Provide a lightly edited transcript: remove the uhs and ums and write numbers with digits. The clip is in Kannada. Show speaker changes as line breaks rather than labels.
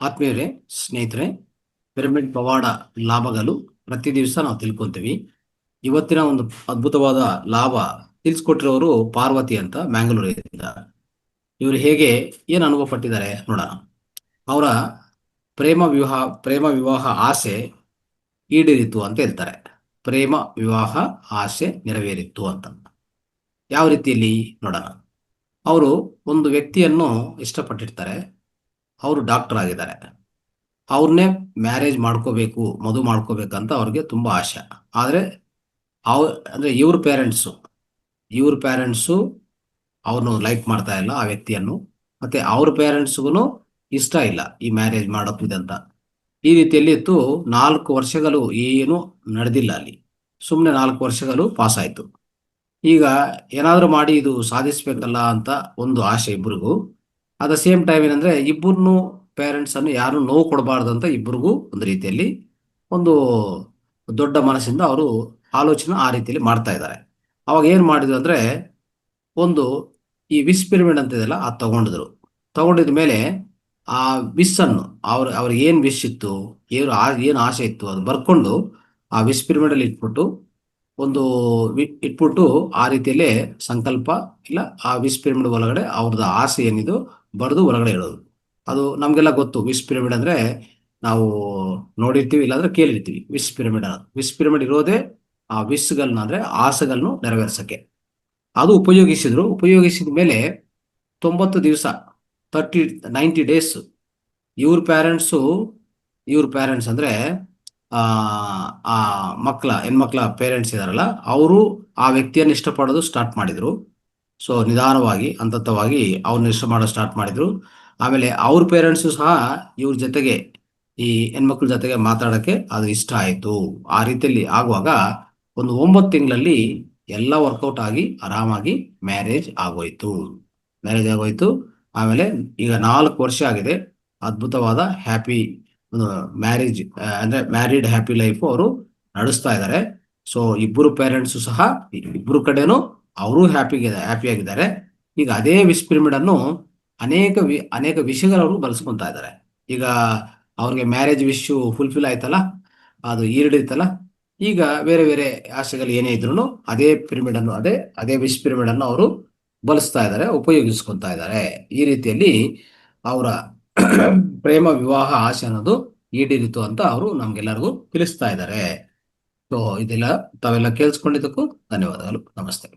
ಆತ್ಮೀಯರೇ, ಸ್ನೇಹಿತರೆ, ಪಿರಮಿಡ್ ಪವಾಡ ಲಾಭಗಳು ಪ್ರತಿ ದಿವಸ ನಾವು ತಿಳ್ಕೊಂತೀವಿ. ಇವತ್ತಿನ ಒಂದು ಅದ್ಭುತವಾದ ಲಾಭ ತಿಳಿಸ್ಕೊಟ್ಟಿರೋರು ಪಾರ್ವತಿ ಅಂತ ಮ್ಯಾಂಗ್ಳೂರಿಂದ. ಇವರು ಹೇಗೆ ಏನು ಅನುಭವ ಪಟ್ಟಿದ್ದಾರೆ ನೋಡೋಣ. ಅವರ ಪ್ರೇಮ ವಿವಾಹ ಆಸೆ ಈಡೇರಿತು ಅಂತ ಹೇಳ್ತಾರೆ. ಪ್ರೇಮ ವಿವಾಹ ಆಸೆ ನೆರವೇರಿತ್ತು ಅಂತ ಯಾವ ರೀತಿಯಲ್ಲಿ ನೋಡೋಣ. ಅವರು ಒಂದು ವ್ಯಕ್ತಿಯನ್ನು ಇಷ್ಟಪಟ್ಟಿರ್ತಾರೆ. ಅವರು ಡಾಕ್ಟರ್ ಆಗಿದ್ದಾರೆ. ಅವ್ರನ್ನೇ ಮ್ಯಾರೇಜ್ ಮಾಡ್ಕೋಬೇಕು, ಮದುವೆ ಮಾಡ್ಕೋಬೇಕಂತ ಅವ್ರಿಗೆ ತುಂಬ ಆಸೆ. ಆದರೆ ಅಂದರೆ ಇವ್ರ ಪೇರೆಂಟ್ಸು ಅವ್ರನ್ನು ಲೈಕ್ ಮಾಡ್ತಾ ಇಲ್ಲ ಆ ವ್ಯಕ್ತಿಯನ್ನು. ಮತ್ತು ಅವ್ರ ಪೇರೆಂಟ್ಸ್ಗೂ ಇಷ್ಟ ಇಲ್ಲ ಈ ಮ್ಯಾರೇಜ್ ಮಾಡೋಕ್ಕಿದೆ ಅಂತ. ಈ ರೀತಿಯಲ್ಲಿ ಇತ್ತು. 4 ವರ್ಷಗಳು ಏನು ನಡೆದಿಲ್ಲ ಅಲ್ಲಿ. ಸುಮ್ಮನೆ 4 ವರ್ಷಗಳು ಪಾಸ್ ಆಯಿತು. ಈಗ ಏನಾದರೂ ಮಾಡಿ ಇದು ಸಾಧಿಸಬೇಕಲ್ಲ ಅಂತ ಒಂದು ಆಸೆ ಇಬ್ಬರಿಗೂ. ಅಟ್ ದ ಸೇಮ್ ಟೈಮ್ ಏನಂದರೆ ಇಬ್ಬರನ್ನೂ ಪೇರೆಂಟ್ಸನ್ನು ಯಾರು ನೋವು ಕೊಡಬಾರ್ದು ಅಂತ ಇಬ್ಬರಿಗೂ ಒಂದು ರೀತಿಯಲ್ಲಿ ಒಂದು ದೊಡ್ಡ ಮನಸ್ಸಿಂದ ಅವರು ಆಲೋಚನೆ ಆ ರೀತಿಯಲ್ಲಿ ಮಾಡ್ತಾ ಇದ್ದಾರೆ. ಅವಾಗ ಏನು ಮಾಡಿದ್ರು ಅಂದರೆ, ಒಂದು ಈ ವಿಸ್ ಪಿರಮಿಡ್ ಅಂತ ಇದೆಯಲ್ಲ ಅದು ತಗೊಂಡಿದ ಮೇಲೆ ಆ ವಿಸ್ಸನ್ನು ಅವ್ರಿಗೆ ಏನು ವಿಶ್ ಇತ್ತು, ಏನು ಆಸೆ ಇತ್ತು ಅದು ಬರ್ಕೊಂಡು ಆ ವಿಸ್ ಪಿರಮಿಡಲ್ಲಿ ಇಟ್ಬಿಟ್ಟು ಆ ರೀತಿಯಲ್ಲೇ ಸಂಕಲ್ಪ ಇಲ್ಲ ಆ ವಿಸ್ ಪಿರಮಿಡ್ ಒಳಗಡೆ ಅವ್ರದ್ದು ಆಸೆ ಏನಿದು ಬರೆದು ಒಳಗಡೆ ಇಡೋದು. ಅದು ನಮಗೆಲ್ಲ ಗೊತ್ತು. ವಿಸ್ ಪಿರಮಿಡ್ ಅಂದರೆ ನಾವು ನೋಡಿರ್ತೀವಿ, ಇಲ್ಲಾಂದ್ರೆ ಕೇಳಿರ್ತೀವಿ. ವಿಸ್ ಪಿರಮಿಡ್ ಇರೋದೇ ಆ ವಿಸ್ಗಳನ್ನ ಅಂದರೆ ಆಸೆಗಳನ್ನು ನೆರವೇರ್ಸಕ್ಕೆ. ಅದು ಉಪಯೋಗಿಸಿದ ಮೇಲೆ 90 ದಿವಸ 90 ಡೇಸ್ ಇವ್ರ ಪೇರೆಂಟ್ಸ್ ಅಂದರೆ ಆ ಹೆಣ್ಮಕ್ಳ ಪೇರೆಂಟ್ಸ್ ಇದಾರಲ್ಲ, ಅವರು ಆ ವ್ಯಕ್ತಿಯನ್ನು ಇಷ್ಟಪಡೋದು ಸ್ಟಾರ್ಟ್ ಮಾಡಿದರು. ಸೊ ನಿಧಾನವಾಗಿ ಹಂತವಾಗಿ ಅವ್ರನ್ನ ಇಷ್ಟ ಮಾಡೋದು ಸ್ಟಾರ್ಟ್ ಮಾಡಿದರು. ಆಮೇಲೆ ಅವ್ರ ಪೇರೆಂಟ್ಸು ಸಹ ಇವ್ರ ಜೊತೆಗೆ, ಈ ಹೆಣ್ಮಕ್ಳ ಜೊತೆಗೆ ಮಾತಾಡೋಕ್ಕೆ ಅದು ಇಷ್ಟ ಆಯಿತು. ಆ ರೀತಿಯಲ್ಲಿ ಆಗುವಾಗ ಒಂದು 9 ತಿಂಗಳಲ್ಲಿ ಎಲ್ಲ ವರ್ಕೌಟ್ ಆಗಿ ಆರಾಮಾಗಿ ಮ್ಯಾರೇಜ್ ಆಗೋಯ್ತು. ಆಮೇಲೆ ಈಗ 4 ವರ್ಷ ಆಗಿದೆ. ಅದ್ಭುತವಾದ ಹ್ಯಾಪಿ ಮ್ಯಾರೇಜ್ ಅಂದರೆ ಮ್ಯಾರಿಡ್ ಹ್ಯಾಪಿ ಲೈಫು ಅವರು ನಡೆಸ್ತಾ ಇದ್ದಾರೆ. ಸೊ ಇಬ್ಬರು ಪೇರೆಂಟ್ಸು ಸಹ ಇಬ್ಬರು ಕಡೆನೂ ಅವರು ಹ್ಯಾಪಿಯಾಗಿದ್ದಾರೆ. ಈಗ ಅದೇ ವಿಸ್ ಪಿರಮಿಡನ್ನು ಅನೇಕ ವಿಷಯಗಳವರು ಬಳಸ್ಕೊತಾ ಇದ್ದಾರೆ. ಈಗ ಅವ್ರಿಗೆ ಮ್ಯಾರೇಜ್ ವಿಶ್ಯು ಫುಲ್ಫಿಲ್ ಆಯ್ತಲ್ಲ, ಅದು ಈಡೇರಿತಲ್ಲ. ಈಗ ಬೇರೆ ಬೇರೆ ಆಸೆಗಳು ಏನೇ ಇದ್ರು ಅದೇ ವಿಶ್ ಪಿರಮಿಡನ್ನು ಅವರು ಬಳಸ್ತಾ ಇದ್ದಾರೆ, ಉಪಯೋಗಿಸ್ಕೊತಾ ಇದ್ದಾರೆ. ಈ ರೀತಿಯಲ್ಲಿ ಅವರ ಪ್ರೇಮ ವಿವಾಹ ಆಸೆ ಅನ್ನೋದು ಈಡೇರಿತು ಅಂತ ಅವರು ನಮ್ಗೆಲ್ಲರಿಗೂ ತಿಳಿಸ್ತಾ ಇದ್ದಾರೆ. ಸೊ ಇದೆಲ್ಲ ತಾವೆಲ್ಲ ಕೇಳಿಸ್ಕೊಂಡಿದ್ದಕ್ಕೂ ಧನ್ಯವಾದಗಳು. ನಮಸ್ತೆ.